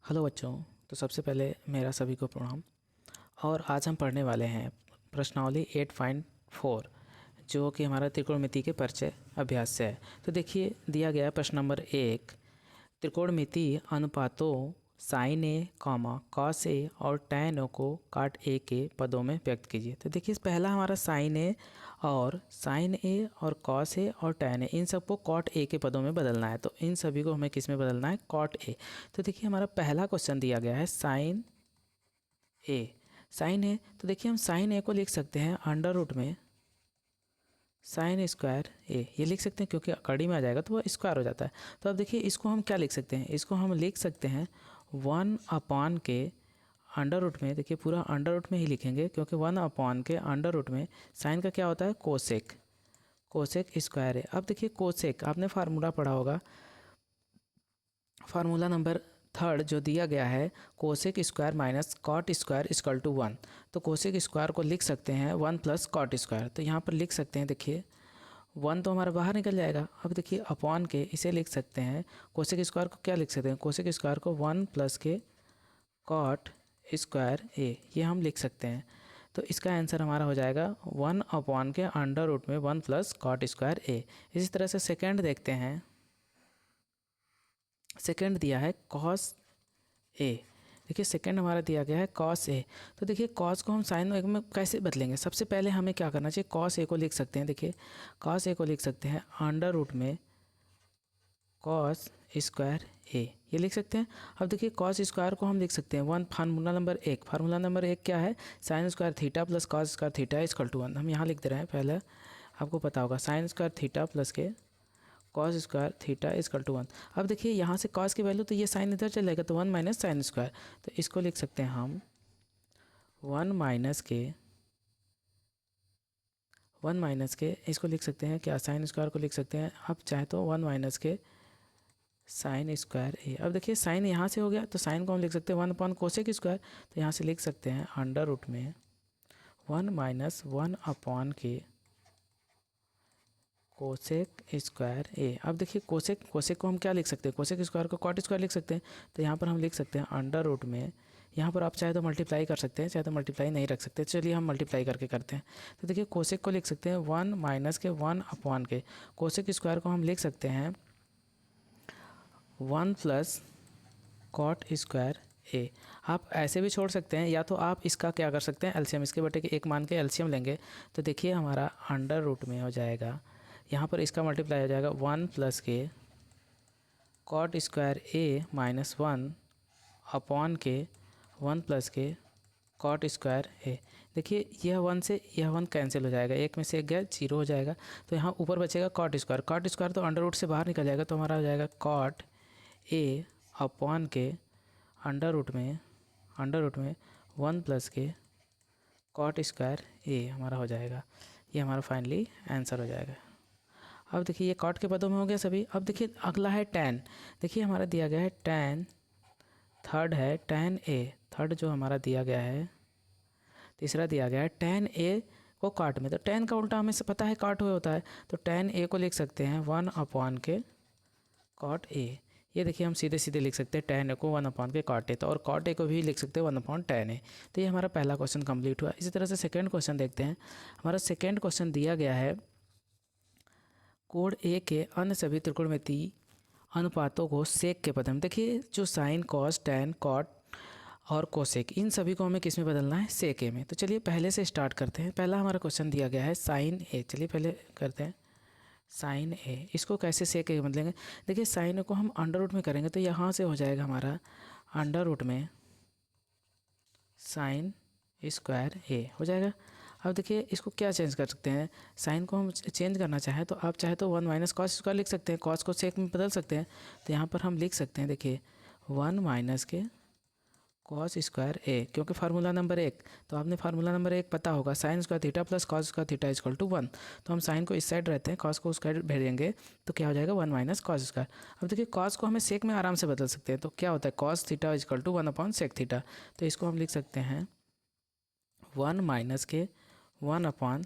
Hello बच्चों। तो सबसे पहले मेरा सभी को प्रणाम। और आज हम पढ़ने वाले हैं प्रश्नावली 8.4 जो कि हमारा त्रिकोणमिति के परिचय अभ्यास से है। तो देखिए दिया गया है प्रश्न नंबर 1, त्रिकोणमिति अनुपातों sign A comma cos A और टैन ओ को काट ए के पदों में व्यक्त कीजिए। तो देखिए पहला हमारा साइन ए और कॉस ए और टैन ए, इन सबको कॉट ए के पदों में बदलना है। तो इन सभी को हमें किस में बदलना है? Cot A. तो देखिए हमारा पहला क्वेश्चन दिया गया है साइन ए। तो देखिए हम साइन ए को लिख सकते हैं अंडर रूट में साइन स्क्वायर ए, ये लिख सकते हैं क्योंकि कड़ी में आ जाएगा तो वो स्क्वायर हो जाता है। तो अब देखिए इसको हम क्या लिख सकते हैं? इसको हम लिख सकते हैं 1 के अंडर रूट में। देखिए पूरा अंडर रूट में ही लिखेंगे क्योंकि 1 के अंडर रूट में साइन का क्या होता है? कोसेक स्क्वायर है। अब देखिए कोसेक आपने फार्मूला पढ़ा होगा, फार्मूला नंबर 3 जो दिया गया है, cosec square minus cot square equal to 1। तो कोसेक स्क्वायर को लिख सकते हैं 1 प्लस कॉट स्क्वायर। तो यहाँ पर लिख सकते हैं, देखिए 1 तो हमारा बाहर निकल जाएगा। अब देखिए अपॉन के इसे लिख सकते हैं, कोसेक स्क्वायर को क्या लिख सकते हैं? कोसेक स्क्वायर को 1 प्लस के कॉट स्क्वायर ए, ये हम लिख सकते हैं। तो इसका आंसर हमारा हो जाएगा 1 के अंडर रूट में 1 प्लस कॉट स्क्वायर ए। इसी तरह से सेकेंड देखते हैं। सेकेंड दिया है कॉस ए। देखिए सेकेंड हमारा दिया गया है कॉस ए। तो देखिए कॉस को हम साइन में कैसे बदलेंगे? सबसे पहले हमें क्या करना चाहिए? कॉस ए को लिख सकते हैं, देखिए कॉस ए को लिख सकते हैं अंडर रूट में कॉस स्क्वायर ए, ये लिख सकते हैं। अब देखिए कॉस स्क्वायर को हम लिख सकते हैं 1, फार्मूला नंबर 1 क्या है? Sine square theta plus cos square theta equal to 1। हम यहाँ लिख दे रहे हैं, पहले आपको पता होगा साइन स्क्वायर थीटा प्लस के cos square theta equal to 1। अब देखिए यहाँ से कॉस की वैल्यू, तो ये साइन इधर चल जाएगा तो 1 माइनस साइन स्क्वायर। तो इसको लिख सकते हैं हम 1 माइनस के इसको लिख सकते हैं क्या? साइन स्क्वायर को लिख सकते हैं अब चाहे तो 1 माइनस के साइन स्क्वायर ए। अब देखिए साइन यहाँ से हो गया तो साइन को हम लिख सकते हैं 1 अपॉन कोसेक स्क्वायर। तो यहाँ से लिख सकते हैं अंडर रूट में 1 माइनस 1 अपॉन के कोसेक स्क्वायर ए। अब देखिए कोसेक को हम क्या लिख सकते हैं? कोसेक स्क्वायर को कॉट स्क्वायर लिख सकते हैं। तो यहाँ पर हम लिख सकते हैं अंडर रूट में, यहाँ पर आप चाहे तो मल्टीप्लाई कर सकते हैं, चाहे तो मल्टीप्लाई नहीं रख सकते। चलिए हम मल्टीप्लाई करके करते हैं। तो देखिए कोसेक को लिख सकते हैं 1 माइनस के 1 अपॉन के कोसेक स्क्वायर को हम लिख सकते हैं 1 प्लस कॉट स्क्वायर ए। आप ऐसे भी छोड़ सकते हैं, या तो आप इसका क्या कर सकते हैं? एलसीएम, इसके बटे के 1 मान के एलसीएम लेंगे। तो देखिए हमारा अंडर रूट में हो जाएगा, यहाँ पर इसका मल्टीप्लाई हो जाएगा 1 प्लस के cot square A minus 1 upon के 1 प्लस के कॉट स्क्वायर ए। देखिए यह 1 से यह 1 कैंसिल हो जाएगा, एक में से एक गया 0 हो जाएगा। तो यहाँ ऊपर बचेगा कॉट स्क्वायर तो अंडर रूट से बाहर निकल जाएगा। तो हमारा हो जाएगा कॉट ए अपॉन के अंडर रूट में 1 प्लस के कॉट स्क्वायर ए हमारा हो जाएगा। ये हमारा फाइनली आंसर हो जाएगा। अब देखिए ये कॉट के पदों में हो गया सभी। अब देखिए अगला है टैन। देखिए हमारा दिया गया है टैन, थर्ड है टैन ए। थर्ड जो हमारा दिया गया है, तीसरा दिया गया है टैन ए को काट में। तो टैन का उल्टा हमें से पता है काट हुए होता है। तो टैन ए को लिख सकते हैं 1 अपॉन के कॉट ए। ये देखिए हम सीधे सीधे लिख सकते हैं टैन ए को 1 अपॉन के कॉट ए। तो और कॉट ए को भी लिख सकते हैं 1 अपॉन टैन ए। तो ये हमारा पहला क्वेश्चन कंप्लीट हुआ। इसी तरह से सेकेंड क्वेश्चन देखते हैं। हमारा सेकेंड क्वेश्चन दिया गया है कोड ए के अन्य सभी त्रिकोणमितीय अनुपातों को सेक के पद में। देखिए जो साइन कॉस टैन कॉट और कोसेक, इन सभी को हमें किस में बदलना है? सेक ए में। तो चलिए पहले से स्टार्ट करते हैं। पहला हमारा क्वेश्चन दिया गया है साइन ए। चलिए पहले करते हैं साइन ए। इसको कैसे सेक ए बदलेंगे? देखिए साइन ए को हम अंडर रूट में करेंगे तो यहाँ से हो जाएगा हमारा अंडर रूट में साइन स्क्वायर ए हो जाएगा। अब देखिए इसको क्या चेंज कर सकते हैं? साइन को हम चेंज करना चाहें तो आप चाहे तो 1 माइनस कॉस स्क्वायर लिख सकते हैं, कॉस को सेक में बदल सकते हैं। तो यहाँ पर हम लिख सकते हैं, देखिए 1 माइनस के कॉस स्क्वायर ए, क्योंकि फार्मूला नंबर 1, तो आपने फार्मूला नंबर 1 पता होगा, sine square theta plus cos square theta equal to 1। तो हम साइन को इस साइड रहते हैं, कॉस को उस साइड भेजेंगे तो क्या हो जाएगा 1 माइनस कॉस स्क्वायर। अब देखिए कॉस को हमें सेक में आराम से बदल सकते हैं। तो क्या होता है? Cos theta equal to 1 upon sec theta. तो इसको हम लिख सकते हैं 1 माइनस के 1 अपॉन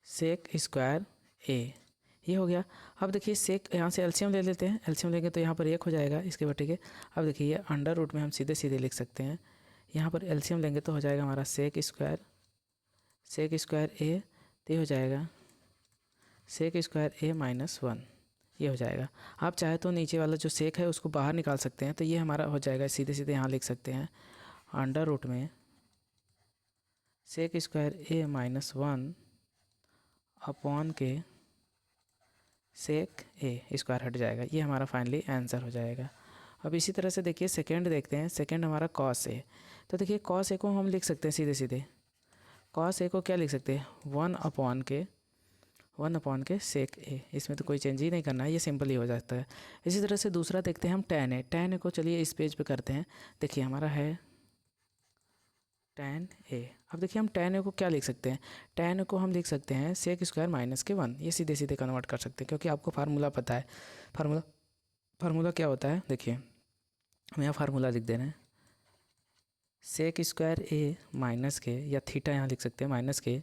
सेक स्क्वायर ए। ये हो गया। अब देखिए सेक, यहाँ से एलसीएम ले लेते हैं, एलसीएम लेंगे तो यहाँ पर 1 हो जाएगा इसके बटे के। अब देखिए ये अंडर रूट में हम सीधे सीधे लिख सकते हैं, यहाँ पर एलसीएम लेंगे तो हो जाएगा हमारा सेक स्क्वायर ए, तो ये हो जाएगा सेक स्क्वायर ए माइनस 1, ये हो जाएगा। आप चाहे तो नीचे वाला जो सेक है उसको बाहर निकाल सकते हैं, तो ये हमारा हो जाएगा, सीधे सीधे यहाँ लिख सकते हैं अंडर रूट में सेक स्क्वायर ए माइनस 1 अपॉन के सेक ए स्क्वायर हट जाएगा, ये हमारा फाइनली आंसर हो जाएगा। अब इसी तरह से देखिए सेकेंड देखते हैं, सेकेंड हमारा कॉस ए। तो देखिए कॉस ए को हम लिख सकते हैं सीधे सीधे, कॉस ए को क्या लिख सकते हैं 1 अपॉन के सेक ए, इसमें तो कोई चेंज ही नहीं करना है, ये सिंपल ही हो जाता है। इसी तरह से दूसरा देखते हैं हम टैन ए। टैन ए को चलिए इस पेज पे करते हैं, देखिए हमारा है टैन ए। अब देखिए हम टैन ए को क्या लिख सकते हैं, टैन ए को हम लिख सकते हैं सेक स्क्वायर माइनस के 1, ये सीधे सीधे कन्वर्ट कर सकते हैं क्योंकि आपको फार्मूला पता है। फार्मूला क्या होता है, देखिए हम यहाँ फार्मूला लिख दे रहे हैं, सेक स्क्वायर ए माइनस के, या थीटा यहाँ लिख सकते हैं माइनस के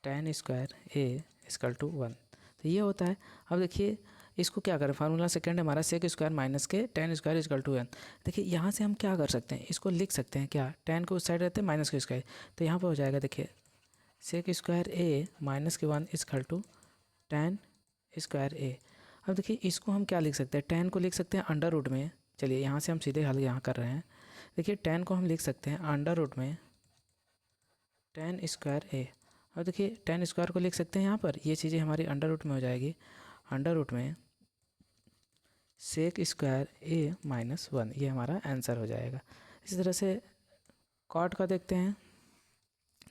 tan square A equal to 1, तो ये होता है। अब देखिए इसको क्या करें, फार्मूला सेकंड हमारा सेक स्क्वायर माइनस के टैन स्क्वायर इक्वल टू 1। देखिए यहाँ से हम क्या कर सकते हैं, इसको लिख सकते हैं क्या, टैन को उस साइड रहते हैं माइनस के स्क्वायर, तो यहाँ पर हो जाएगा देखिए सेक स्क्वायर ए माइनस के 1 इक्वल टू टैन स्क्वायर ए। अब देखिए इसको हम क्या लिख सकते हैं, टैन को लिख सकते हैं अंडर रूट में, चलिए यहाँ से हम सीधे हल यहाँ कर रहे हैं। देखिए टैन को हम लिख सकते हैं अंडर रूट में टैन स्क्वायर ए। अब देखिए टैन स्क्वायर को लिख सकते हैं यहाँ पर, ये चीज़ें हमारी अंडर रूट में हो जाएगी, अंडर रूट में सेक स्क्वायर ए माइनस 1, ये हमारा आंसर हो जाएगा। इसी तरह से कॉट का देखते हैं,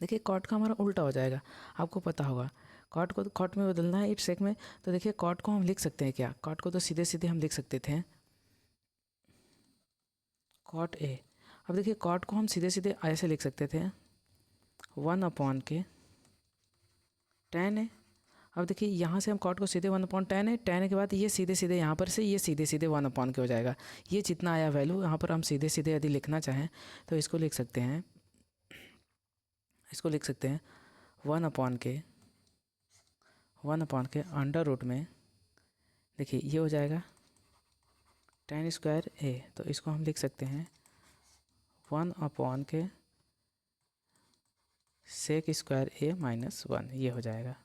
देखिए कॉट का हमारा उल्टा हो जाएगा, आपको पता होगा कॉट को कॉट में बदलना है, इट सेक में। तो देखिए कॉट को हम लिख सकते हैं क्या, कॉट को तो सीधे सीधे हम लिख सकते थे कॉट ए। अब देखिए कॉट को हम सीधे सीधे ऐसे लिख सकते थे 1 अपॉन के टैन ए। अब देखिए यहाँ से हम कॉट को सीधे 1 upon tan A, tan A के बाद ये सीधे सीधे यहाँ पर से ये सीधे सीधे 1 अपॉन के हो जाएगा, ये जितना आया वैल्यू यहाँ पर हम सीधे सीधे यदि लिखना चाहें तो इसको लिख सकते हैं, इसको लिख सकते हैं 1 अपॉन के अंडर रूट में, देखिए ये हो जाएगा टैन स्क्वायर ए, तो इसको हम लिख सकते हैं 1 अपॉन के सेक स्क्वायर ए माइनस 1, ये हो जाएगा,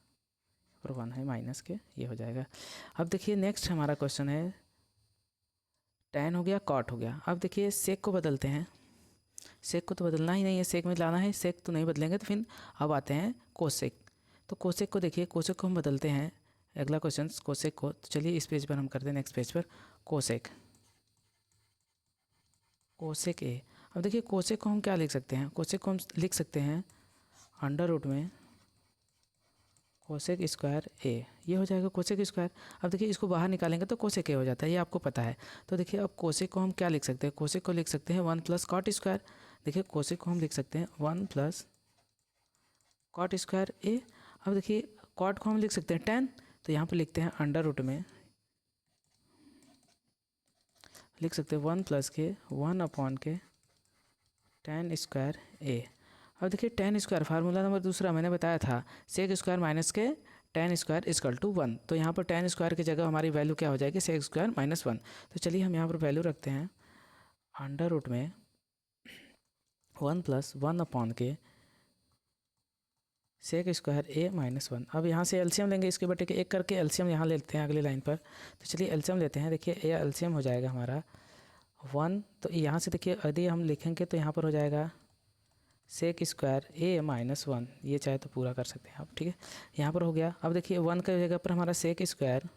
और 1 है माइनस के, ये हो जाएगा। अब देखिए नेक्स्ट हमारा क्वेश्चन है, टैन हो गया कॉट हो गया। अब देखिए सेक को बदलते हैं, सेक को तो बदलना ही नहीं है, सेक में लाना है, सेक तो नहीं बदलेंगे, तो फिर अब आते हैं कोसेक। तो कोसेक को देखिए, कोसेक को हम बदलते हैं, अगला क्वेश्चन कोसेक को, तो चलिए इस पेज पर हम करते हैं, नेक्स्ट पेज पर कोसेक ए। अब देखिए कोसेक को हम क्या लिख सकते हैं, कोसेक को हम लिख सकते हैं अंडर रूट में कोसेक स्क्वायर ए, ये हो जाएगा कोसेक स्क्वायर। अब देखिए इसको बाहर निकालेंगे तो कोसेक ए हो जाता है, ये आपको पता है। तो देखिए अब कोसेक को हम क्या लिख सकते हैं, कोसेक को लिख सकते हैं 1 प्लस कॉट स्क्वायर। देखिए कोसेक को हम लिख सकते हैं 1 प्लस कॉट स्क्वायर ए। अब देखिए कॉट को हम लिख सकते हैं 10, तो यहाँ पर लिखते हैं अंडर रूट में, लिख सकते हैं 1 प्लस के 1 अपॉन के टैन स्क्वायर ए। अब देखिए टैन स्क्वायर फार्मूला नंबर दूसरा मैंने बताया था सेक स्क्वायर माइनस के टैन स्क्वायर इक्वल टू 1, तो यहाँ पर टैन स्क्वायर की जगह हमारी वैल्यू क्या हो जाएगी सेक स्क्वायर माइनस 1। तो चलिए हम यहाँ पर वैल्यू रखते हैं अंडर रूट में 1 प्लस 1 अपॉन के सेक स्क्वायर ए माइनस 1। अब यहाँ से एलसीएम लेंगे, इसके बटे के एक करके एलसीएम यहाँ लेते हैं अगली लाइन पर। तो चलिए एलसीएम लेते हैं, देखिए ए एलसीएम हो जाएगा हमारा 1, तो यहाँ से देखिए यदि हम लिखेंगे तो यहाँ पर हो जाएगा सेक स्क्वायर ए माइनस 1, ये चाहे तो पूरा कर सकते हैं आप, ठीक है, यहाँ पर हो गया। अब देखिए 1 की जगह पर हमारा सेक स्क्वायर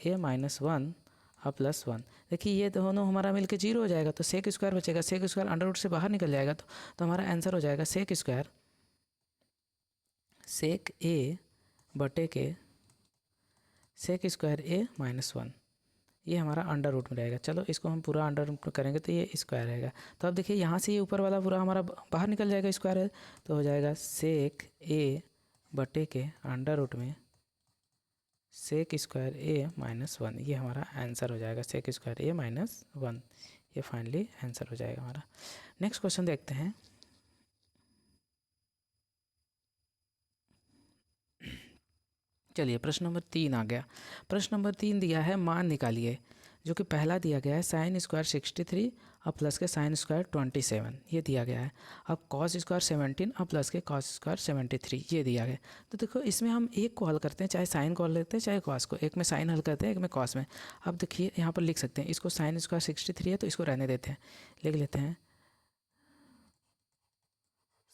ए माइनस 1 और प्लस 1, देखिए ये दोनों हमारा मिलकर 0 हो जाएगा, तो सेक स्क्वायर बचेगा, सेक स्क्वायर अंडर रूट से बाहर निकल जाएगा, तो हमारा आंसर हो जाएगा सेक ए बटे के सेक स्क्वायर ए माइनस 1, ये हमारा अंडर रूट में रहेगा। चलो इसको हम पूरा अंडर रूट में करेंगे तो ये स्क्वायर रहेगा। तो अब देखिए यहाँ से ये ऊपर वाला पूरा हमारा बाहर निकल जाएगा स्क्वायर है, तो हो जाएगा सेक ए बटे के अंडर रूट में सेक स्क्वायर ए माइनस 1, ये हमारा आंसर हो जाएगा सेक स्क्वायर ए माइनस 1, ये फाइनली आंसर हो जाएगा हमारा। नेक्स्ट क्वेश्चन देखते हैं, चलिए प्रश्न नंबर 3 आ गया। प्रश्न नंबर 3 दिया है मान निकालिए, जो कि पहला दिया गया है साइन स्क्वायर 63 और प्लस के साइन स्क्वायर 27, ये दिया गया है। अब कॉस स्क्वायर 17 और प्लस के कॉस स्क्वायर 73, ये दिया गया। तो देखो इसमें हम एक को हल करते हैं, चाहे साइन को हल लेते हैं चाहे कॉस को, एक में साइन हल करते हैं एक में कॉस में। अब देखिए यहाँ पर लिख सकते हैं, इसको साइन स्क्वायर 63 है तो इसको रहने देते हैं, लिख लेते हैं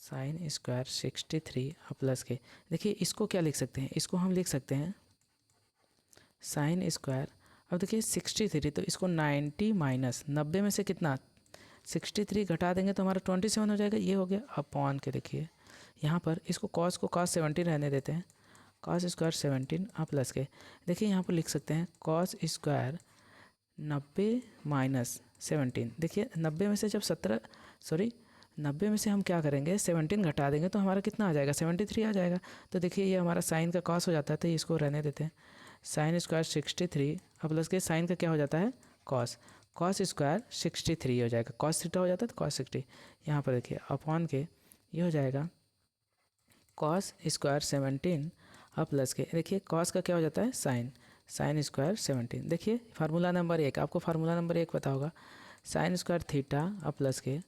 साइन स्क्वायर 63 और प्लस के, देखिए इसको क्या लिख सकते हैं, इसको हम लिख सकते हैं साइन स्क्वायर। अब देखिए 63, तो इसको 90 माइनस 90 में से कितना 63 घटा देंगे तो हमारा 27 हो जाएगा, ये हो गया। अपॉन के देखिए यहाँ पर इसको कॉस को cos 17 रहने देते हैं, कॉस स्क्वायर 17 और प्लस के, देखिए यहाँ पर लिख सकते हैं कॉस स्क्वायर 90 माइनस 17। देखिए 90 में से जब 90 में से हम क्या करेंगे 17 घटा देंगे तो हमारा कितना आ जाएगा 73 आ जाएगा। तो देखिए ये हमारा साइन का कॉस हो जाता है, तो इसको रहने देते हैं साइन स्क्वायर 63 और प्लस के साइन का क्या हो जाता है कॉस, कॉस स्क्वायर 63 हो जाएगा, कॉस थीटा हो जाता है तो कॉस 60। यहाँ पर देखिए अपॉन के ये हो जाएगा कॉस स्क्वायर 17 और प्लस के, देखिए कॉस का क्या हो जाता है साइन, साइन स्क्वायर 17। देखिए फार्मूला नंबर 1, आपको फार्मूला नंबर 1 पता होगा, साइन स्क्वायर थीटा और प्लस के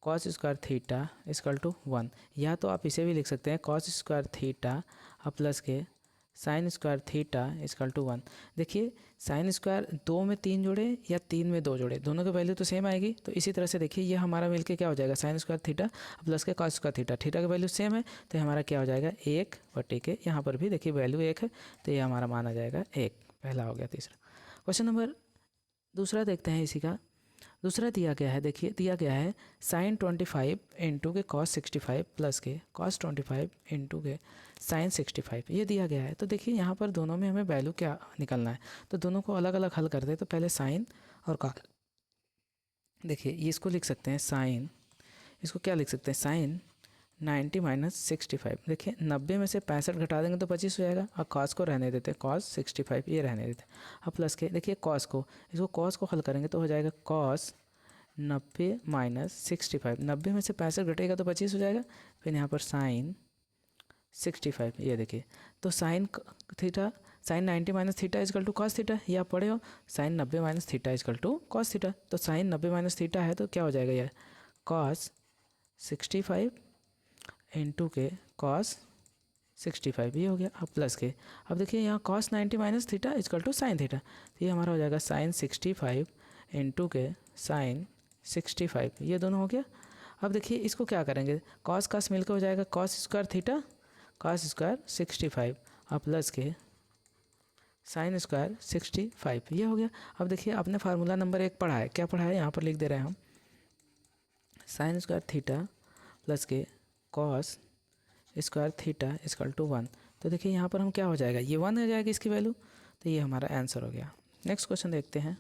cos square theta equal to 1, या तो आप इसे भी लिख सकते हैं कॉस स्क्वायर थीटा और प्लस के sine square theta equal to 1। देखिए साइन स्क्वायर 2 में 3 जोड़े या 3 में 2 जोड़े, दोनों की वैल्यू तो सेम आएगी। तो इसी तरह से देखिए ये हमारा मिलके क्या हो जाएगा साइन स्क्वायर थीटा प्लस के कॉस स्क्वायर थीटा, थीटा की वैल्यू सेम है तो हमारा क्या हो जाएगा 1/के, यहाँ पर भी देखिए वैल्यू 1 है तो ये हमारा मान आ जाएगा 1, पहला हो गया। तीसरा क्वेश्चन नंबर दूसरा देखते हैं इसी का। दूसरा दिया गया है, देखिए दिया गया है साइन 25 इंटू के कॉस 65 प्लस के कॉस 25 इंटू के साइन 65, ये दिया गया है। तो देखिए यहाँ पर दोनों में हमें वैल्यू क्या निकलना है, तो दोनों को अलग अलग हल कर दे। तो पहले साइन और कॉस, देखिए ये इसको लिख सकते हैं साइन, इसको क्या लिख सकते हैं साइन 90 माइनस 65। देखिए 90 में से 65 घटा देंगे तो 25 हो जाएगा, और कॉस को रहने देते हैं कॉस 65, ये रहने देते हैं। अब प्लस के देखिए कॉस को, इसको कॉस को हल करेंगे तो हो जाएगा कॉस 90 माइनस 65, 90 में से 65 घटेगा तो 25 हो जाएगा। फिर यहाँ पर साइन 65, ये देखिए तो sine theta, sine 90 minus theta equal to cos theta, ये आप पढ़े हो, sine 90 minus theta equal to cos theta. तो साइन 90 माइनस थीटा है तो क्या हो जाएगा यार कॉस 65 इंटू के कॉस 65, ये हो गया। अब प्लस के, अब देखिए यहाँ cos 90 minus theta equal to sine theta, तो ये हमारा हो जाएगा साइन 65 इंटू के साइन 65, ये दोनों हो गया। अब देखिए इसको क्या करेंगे, कॉस कास मिलकर हो जाएगा cos square theta cos square 65 और प्लस के साइन स्क्वायर 65, ये हो गया। अब देखिए आपने फार्मूला नंबर 1 पढ़ा है, क्या पढ़ा है यहाँ पर लिख दे रहे हैं हम, साइन स्क्वायर थीटा प्लस के cos square theta equal to 1। तो देखिए यहाँ पर हम क्या हो जाएगा, ये 1 हो जाएगा इसकी वैल्यू, तो ये हमारा आंसर हो गया। नेक्स्ट क्वेश्चन देखते हैं।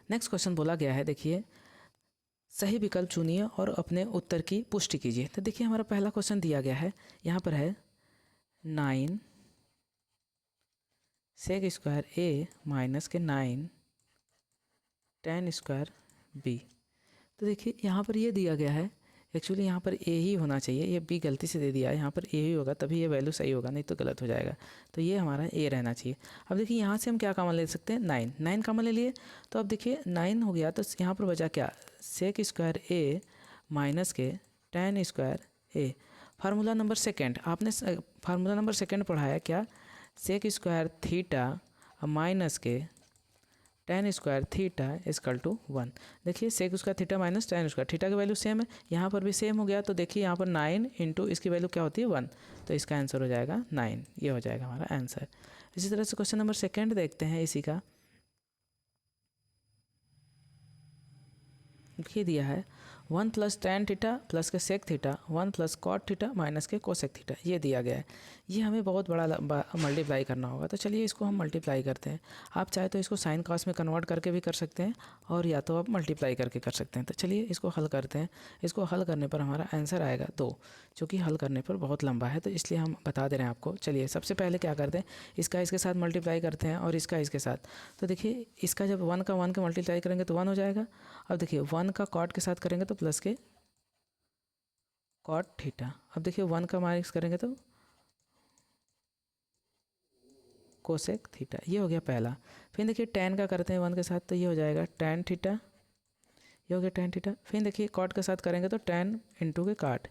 नेक्स्ट क्वेश्चन बोला गया है, देखिए सही विकल्प चुनिए और अपने उत्तर की पुष्टि कीजिए। तो देखिए हमारा पहला क्वेश्चन दिया गया है, यहाँ पर है 9 सेक स्क्वायर ए माइनस के 9 tan स्क्वायर बी। तो देखिए यहाँ पर ये दिया गया है, एक्चुअली यहाँ पर ए ही होना चाहिए, ये बी गलती से दे दिया है, यहाँ पर ए ही होगा तभी ये वैल्यू सही होगा, नहीं तो गलत हो जाएगा। तो ये हमारा ए रहना चाहिए। अब देखिए यहाँ से हम क्या कॉमन ले सकते हैं, 9 कॉमन ले लिए, तो अब देखिए 9 हो गया तो यहाँ पर बचा क्या, सेक स्क्वायर ए माइनस के tan square A. Formula number second, आपने फार्मूला नंबर सेकेंड पढ़ाया क्या, सेक स्क्वायर थीटा माइनस के tan square theta equal to 1। देखिए sec square theta minus tan square, theta की वैल्यू सेम है, यहाँ पर भी सेम हो गया। तो देखिए यहाँ पर 9 इंटू इसकी वैल्यू क्या होती है 1, तो इसका आंसर हो जाएगा 9, ये हो जाएगा हमारा आंसर। इसी तरह से क्वेश्चन नंबर सेकेंड देखते हैं इसी का। देखिए दिया है 1 प्लस tan थीटा प्लस के sec theta 1 plus cot theta minus के कोसेक थीटा, ये दिया गया है। ये हमें बहुत बड़ा मल्टीप्लाई करना होगा, तो चलिए इसको हम मल्टीप्लाई करते हैं। आप चाहे तो इसको साइन कॉस में कन्वर्ट करके भी कर सकते हैं, और या तो आप मल्टीप्लाई करके कर सकते हैं। तो चलिए इसको हल करते हैं। इसको हल करने पर हमारा आंसर आएगा 2, जो कि हल करने पर बहुत लंबा है तो इसलिए हम बता दे रहे हैं आपको। चलिए सबसे पहले क्या करते हैं, इसका इसके साथ मल्टीप्लाई करते हैं और इसका इसके साथ। तो देखिए इसका जब 1 का 1 का मल्टीप्लाई करेंगे तो 1 हो जाएगा। अब देखिए 1 का कॉट के साथ करेंगे तो प्लस के कॉट थीटा। अब देखिए 1 का माइनस करेंगे तो कोसेक थीटा, ये हो गया पहला। फिर देखिए tan का करते हैं 1 के साथ, तो ये हो जाएगा tan थीटा, ये हो गया tan थीटा। फिर देखिए कॉट के साथ करेंगे तो tan इंटू के काट,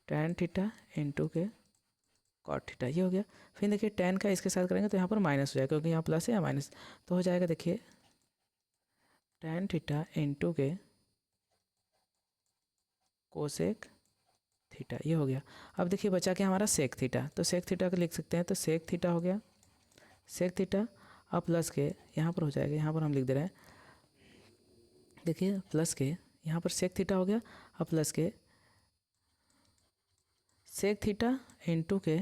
tan थीटा इंटू के कॉट थीटा, ये हो गया। फिर देखिए tan का इसके साथ करेंगे तो यहाँ पर माइनस हो जाएगा, क्योंकि यहाँ प्लस है या माइनस, तो हो जाएगा देखिए tan थीटा इंटू के कोसेक थीटा, ये हो गया। अब देखिए बचा क्या हमारा सेक थीटा, तो सेक थीटा को लिख सकते हैं, तो सेक थीटा हो गया, सेक थीटा। अब प्लस के यहाँ पर हो जाएगा, यहाँ पर हम लिख दे रहे हैं, देखिए प्लस के यहाँ पर सेक थीटा हो गया। अब प्लस के सेक थीटा इंटू के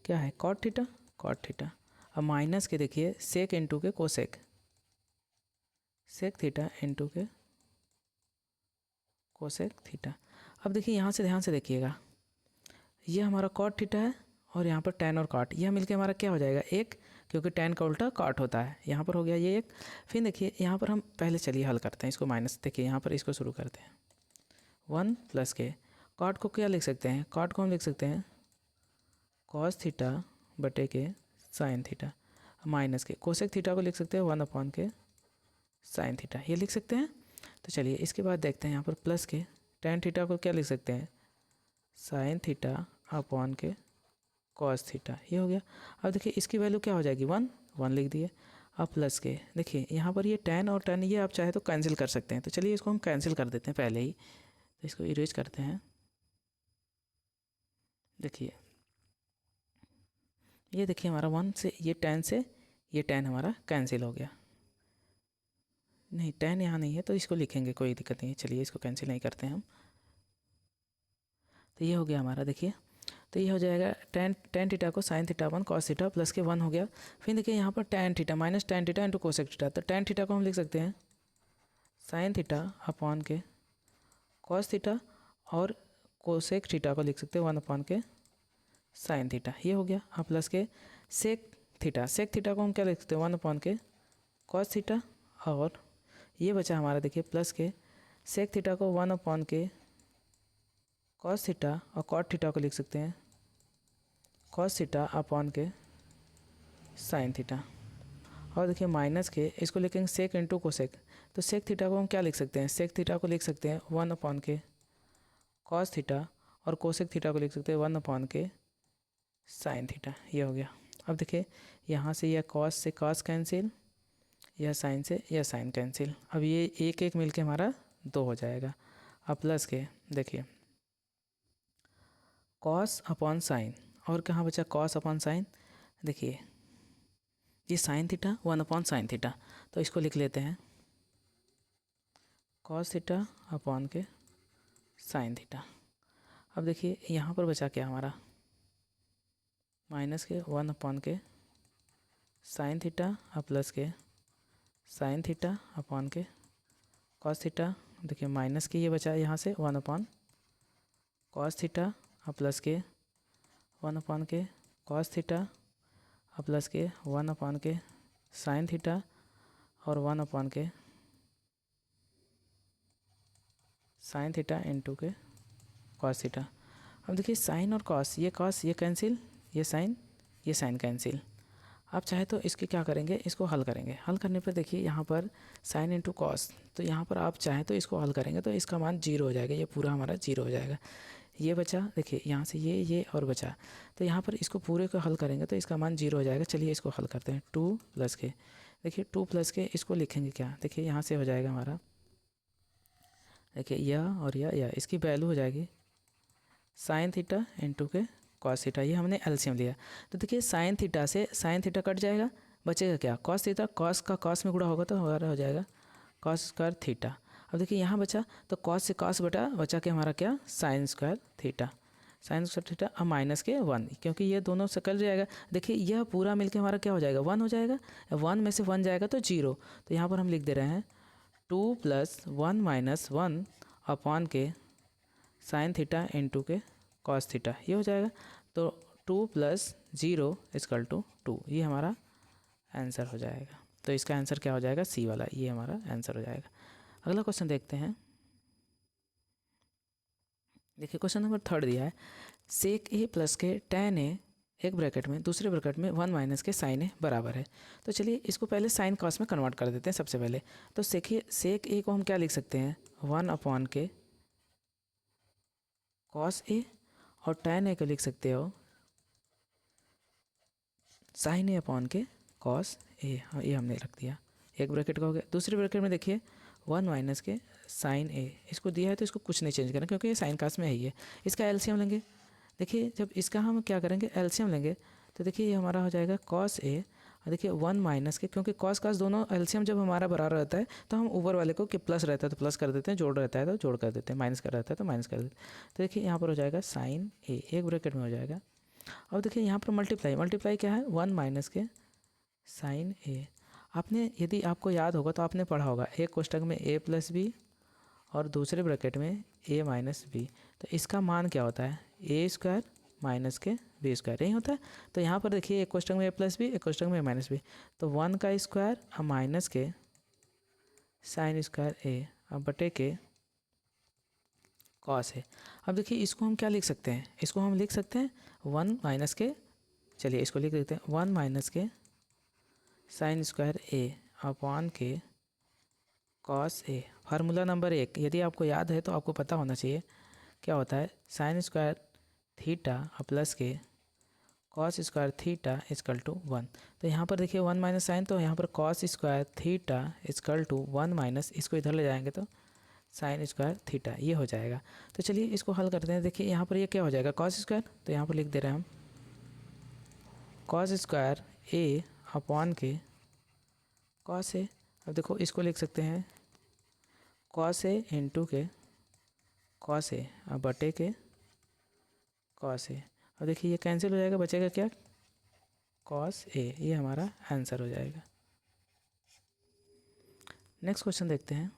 क्या है कॉट थीटा, कॉट थीटा। अब माइनस के देखिए सेक इंटू के कोसेक, सेक थीटा इंटू के कोसेक थीटा। अब देखिए यहाँ से ध्यान से देखिएगा, ये हमारा कॉट थीटा है और यहाँ पर tan और कॉट, यह मिलके हमारा क्या हो जाएगा एक, क्योंकि tan का उल्टा कॉट होता है, यहाँ पर हो गया ये एक। फिर देखिए यहाँ पर हम पहले चलिए हल करते हैं इसको, माइनस देखिए यहाँ पर इसको शुरू करते हैं 1 प्लस के कॉट को क्या लिख सकते हैं, कॉट को हम लिख सकते हैं कॉस थीटा बटे के साइन थीटा, माइनस के कोसेक थीटा को लिख सकते हैं 1 अपॉन के साइन थीटा, ये लिख सकते हैं। तो चलिए इसके बाद देखते हैं यहाँ पर प्लस के tan थीटा को क्या लिख सकते हैं साइन थीटा अपॉन के कॉस थीटा, ये हो गया। अब देखिए इसकी वैल्यू क्या हो जाएगी 1, 1 लिख दिए। अब प्लस के देखिए यहाँ पर ये tan और tan ये आप चाहे तो कैंसिल कर सकते हैं, तो चलिए इसको हम कैंसिल कर देते हैं पहले ही, तो इसको इरेज करते हैं। देखिए ये देखिए हमारा 1 से ये tan हमारा कैंसिल हो गया, नहीं tan यहाँ नहीं है तो इसको लिखेंगे, कोई दिक्कत नहीं है, चलिए इसको कैंसिल नहीं करते हैं हम। तो ये हो गया हमारा, देखिए तो ये हो जाएगा tan थीटा को sine theta upon cos theta plus के 1 हो गया। फिर देखिए यहाँ पर tan theta minus tan theta into cosec theta, तो tan थीटा को हम लिख सकते हैं साइन थीटा अपॉन के कॉस थीटा, और कोसेक थीटा को लिख सकते हैं 1 अपॉन के साइन थीटा, ये हो गया। अब प्लस के सेक थीटा को हम क्या लिख सकते हैं 1 अपॉन के कॉस थीटा, और ये बचा हमारा देखिए प्लस के सेक थीटा को 1 अपॉन के कॉस थीटा, और कॉट थीटा को लिख सकते हैं कॉस थीटा अपॉन के साइन थीटा। और देखिए माइनस के इसको लिखेंगे सेक इंटू कोसेक, तो सेक थीटा को हम क्या लिख सकते हैं, सेक थीटा को लिख सकते हैं 1 अपॉन के कॉस थीटा, और कोसेक थीटा को लिख सकते हैं 1 अपॉन के साइन थीटा, ये हो गया। अब देखिए यहाँ से यह कॉस से कॉस कैंसिल, यह साइन से यह साइन कैंसिल, अब ये एक एक मिलके हमारा 2 हो जाएगा। अब प्लस के देखिए कॉस अपॉन साइन, और कहाँ बचा कॉस अपॉन साइन, देखिए ये sine theta 1 upon sine theta, तो इसको लिख लेते हैं कॉस थीटा अपॉन के साइन थीटा। अब देखिए यहाँ पर बचा क्या हमारा माइनस के 1 अपॉन के साइन थीटा, और प्लस के साइन थीटा अपॉन के कॉस थीटा, देखिए माइनस के ये बचा यहाँ से 1 अपॉन कॉस थीटा, और प्लस के 1 अपॉन के कॉस थीटा, और प्लस के 1 अपॉन के साइन थीटा, और 1 अपॉन के साइन थीटा इंटू के कॉस थीटा। अब देखिए साइन और कॉस ये कैंसिल, ये साइन कैंसिल। आप चाहे तो इसके क्या करेंगे, इसको हल करेंगे, हल करने पर देखिए यहाँ पर साइन इंटू कॉस, तो यहाँ पर आप चाहें तो इसको हल करेंगे तो इसका मान 0 हो जाएगा, ये पूरा हमारा 0 हो जाएगा। ये बचा देखिए यहाँ से ये और बचा, तो यहाँ पर इसको पूरे को हल करेंगे तो इसका मान 0 हो जाएगा। चलिए इसको हल करते हैं 2 प्लस के, देखिए 2 प्लस के इसको लिखेंगे क्या, देखिए यहाँ से हो जाएगा हमारा, देखिए यह और यह इसकी वैल्यू हो जाएगी साइन थीटा इंटू के कॉस थीटा, ये हमने एलसीएम लिया। तो देखिए साइन थीटा से साइन थीटा कट जाएगा, बचेगा क्या कॉस थीटा, कॉस का कॉस में गुणा होगा तो हमारा हो जाएगा कॉस स्क्वायर थीटा। अब देखिए यहाँ बचा तो कॉस से कॉस बचा के हमारा क्या sign square theta, sign square theta. अब माइनस के 1, क्योंकि ये दोनों से कट जाएगा, देखिए यह पूरा मिलके हमारा क्या हो जाएगा 1 हो जाएगा, 1 में से 1 जाएगा तो 0, तो यहाँ पर हम लिख दे रहे हैं 2 प्लस 1 माइनस 1 अपॉन के साइन थीटा इंटू के कॉस थीटा, ये हो जाएगा। तो 2 प्लस 0 इक्वल टू 2, ये हमारा आंसर हो जाएगा। तो इसका आंसर क्या हो जाएगा सी वाला, ये हमारा आंसर हो जाएगा। अगला क्वेश्चन देखते हैं। देखिए क्वेश्चन नंबर 3 दिया है, सेक ए प्लस के tan ए एक ब्रैकेट में दूसरे ब्रैकेट में 1 माइनस के साइन ए बराबर है। तो चलिए इसको पहले साइन कॉस में कन्वर्ट कर देते हैं सबसे पहले। तो देखिए सेक ए को हम क्या लिख सकते हैं, 1 अपॉन के कॉस ए, और tan ए को लिख सकते हो साइन ए अपॉन के कॉस ए। ये हमने रख दिया, एक ब्रैकेट का हो गया। दूसरे ब्रैकेट में देखिए 1 माइनस के साइन ए, इसको दिया है तो इसको कुछ नहीं चेंज करना क्योंकि ये साइन कास में है ही है। इसका एलसीएम लेंगे, देखिए जब इसका हम क्या करेंगे एलसीएम लेंगे तो देखिए ये हमारा हो जाएगा कॉस ए, और देखिए 1 माइनस के, क्योंकि कॉस कास दोनों एलसीएम जब हमारा बराबर रहता है तो हम ऊपर वाले को कि प्लस रहता है तो प्लस कर देते हैं, जोड़ रहता है तो जोड़ कर देते हैं, माइनस कर रहता है तो माइनस कर देते हैं। तो देखिए यहाँ पर हो जाएगा साइन ए, एक ब्रैकेट में हो जाएगा। अब देखिए यहाँ पर मल्टीप्लाई क्या है, 1 माइनस के साइन ए। आपने यदि आपको याद होगा तो आपने पढ़ा होगा एक कोष्टक में ए प्लस बी और दूसरे ब्रैकेट में ए माइनस बी। तो इसका मान क्या होता है, ए स्क्वायर माइनस के बी स्क्वायर, यही होता है। तो यहाँ पर देखिए एक कोष्टक में ए प्लस बी, एक कोष्टक में ए माइनस बी, तो 1 का स्क्वायर और माइनस के साइन स्क्वायर ए अब बटे के कॉस है। अब देखिए इसको हम क्या लिख सकते हैं, इसको हम लिख सकते हैं 1 माइनस के, चलिए इसको लिख देते हैं 1 माइनस के साइन स्क्वायर ए अपॉन के कॉस ए। फार्मूला नंबर 1 यदि आपको याद है तो आपको पता होना चाहिए क्या होता है, साइन स्क्वायर थीटा और प्लस के cos square theta equal to 1। तो यहाँ पर देखिए 1 माइनस साइन, तो यहाँ पर cos square theta equal to 1 minus, इसको इधर ले जाएंगे तो साइन स्क्वायर थीटा, ये हो जाएगा। तो चलिए इसको हल करते हैं। देखिए यहाँ पर ये क्या हो जाएगा कॉस स्क्वायर, तो यहाँ पर लिख दे रहे हैं हम कॉस स्क्वायर ए अपॉन के कॉस ए। अब देखो इसको लिख सकते हैं कॉस ए इंटू के कॉस ए अब बटे के कॉस ए। अब देखिए ये कैंसिल हो जाएगा, बचेगा क्या, कॉस ए। ये हमारा आंसर हो जाएगा। नेक्स्ट क्वेश्चन देखते हैं।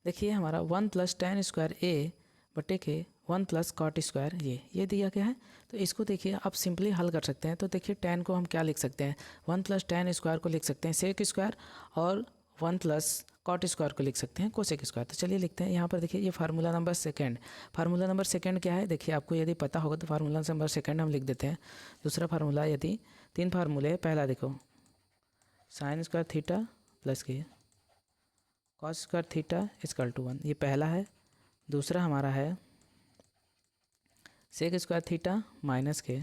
देखिए हमारा 1 प्लस tan स्क्वायर ए बटे के 1 प्लस कॉट स्क्वायर ये दिया गया है। तो इसको देखिए आप सिंपली हल कर सकते हैं। तो देखिए tan को हम क्या लिख सकते हैं, 1 प्लस tan स्क्वायर को लिख सकते हैं सेक स्क्वायर, और 1 प्लस कॉट स्क्वायर को लिख सकते हैं कोसेक स्क्वायर। तो चलिए लिखते हैं। यहाँ पर देखिए ये फार्मूला नंबर सेकंड क्या है, देखिए आपको यदि पता होगा तो फार्मूला नंबर सेकंड हम लिख देते हैं। दूसरा फार्मूला, यदि 3 फार्मूले, पहला देखो साइन स्क्वायर थीटा प्लस के cos square theta equal to 1, ये पहला है। दूसरा हमारा है सेक स्क्वायर थीटा माइनस के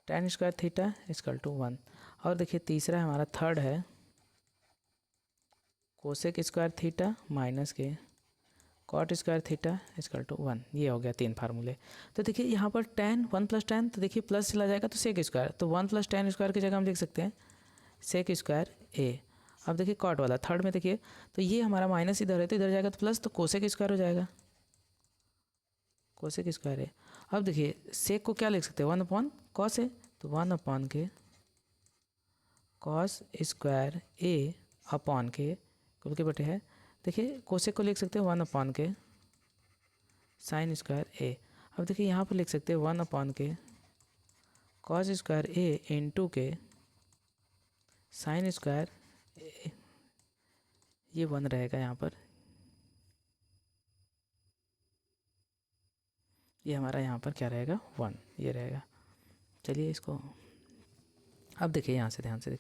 tan square theta equal to 1, और देखिए तीसरा हमारा थर्ड है कोसेक स्क्वायर थीटा माइनस के cot square theta equal to 1। ये हो गया 3 फार्मूले। तो देखिए यहाँ पर tan 1 प्लस tan, तो देखिए प्लस चला जाएगा तो सेक स्क्वायर, तो 1 प्लस tan स्क्वायर की जगह हम लिख सकते हैं सेक स्क्वायर ए। अब देखिए कॉट वाला थर्ड में देखिए, तो ये हमारा माइनस इधर है तो इधर जाएगा तो प्लस, तो कोसेक स्क्वायर हो जाएगा कोसेक स्क्वायर है। अब देखिए सेक को क्या लिख सकते हैं 1 अपॉन कॉस है, तो 1 अपॉन के कॉस स्क्वायर ए अपॉन के कुल के बटे है। देखिए कोसेक को लिख सकते हैं 1 अपॉन के साइन स्क्वायर ए। अब देखिए यहाँ पर लिख सकते हैं 1 अपॉन के कॉस स्क्वायर ए इंटू के साइन स्क्वायर ए, ये 1 रहेगा यहाँ पर, ये हमारा यहाँ पर क्या रहेगा 1, ये रहेगा। चलिए इसको अब देखिए यहाँ से ध्यान से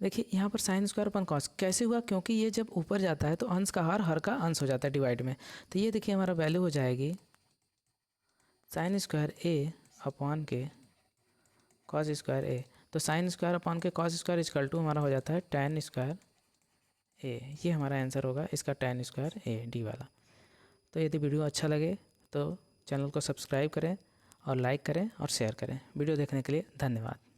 देखिए यहाँ पर साइन स्क्वायर अपन कॉस कैसे हुआ, क्योंकि ये जब ऊपर जाता है तो अंश का हर का अंश हो जाता है डिवाइड में। तो ये देखिए हमारा वैल्यू हो जाएगी साइन स्क्वायर ए अपॉन के कॉस स्क्वायर ए। तो साइन स्क्वायर अपॉन के कॉस स्क्वायर इजकल टू हमारा हो जाता है tan स्क्वायर ए। ये हमारा आंसर होगा इसका tan स्क्वायर ए डी वाला। तो यदि वीडियो अच्छा लगे तो चैनल को सब्सक्राइब करें और लाइक करें और शेयर करें। वीडियो देखने के लिए धन्यवाद।